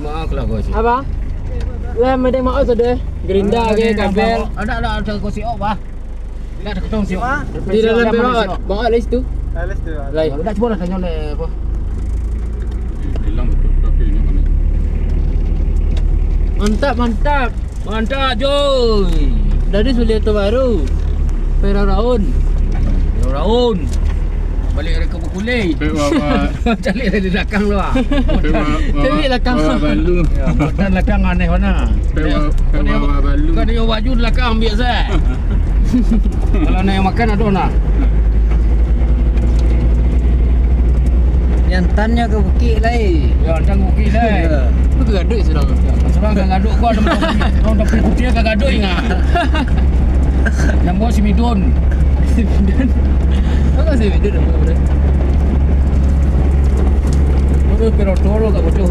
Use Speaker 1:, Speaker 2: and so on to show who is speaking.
Speaker 1: Mak lah kau sih.
Speaker 2: Apa? Lah medeng mau sudah. Gerinda ke kabel.
Speaker 1: Ada kau si bah. Tidak ada ketong si
Speaker 2: Di dalam bawa bawa list tu.
Speaker 3: Alas tu.
Speaker 2: Lai.
Speaker 1: Udah coba lah tanya le apa.
Speaker 4: Hilang betul tapi ini mana?
Speaker 2: Mantap, mantap.
Speaker 1: Mantap Joy.
Speaker 2: Dari Suliato baru. Raun.
Speaker 1: Balik dari Kebun Kulai.
Speaker 4: Bawa
Speaker 1: Cari dari belakang lu ah.
Speaker 2: Cari belakang.
Speaker 4: Bawa balu.
Speaker 1: Ya, dan belakang aneh mana?
Speaker 4: Bawa balu.
Speaker 1: Kan dia baju belakang biasa. Kalau nak yang makan ada nak.
Speaker 3: Jantannya ke bukit lai.
Speaker 1: Ya, jangan bukit dah.
Speaker 2: Lu gaduh sudah.
Speaker 1: Sebab kan gaduk gua ada orang dah pergi putih kan gaduk ingat. Yang buat si Midun.
Speaker 2: Apa sih video dah boleh.
Speaker 1: Bodoh pero tolo gak bodoh.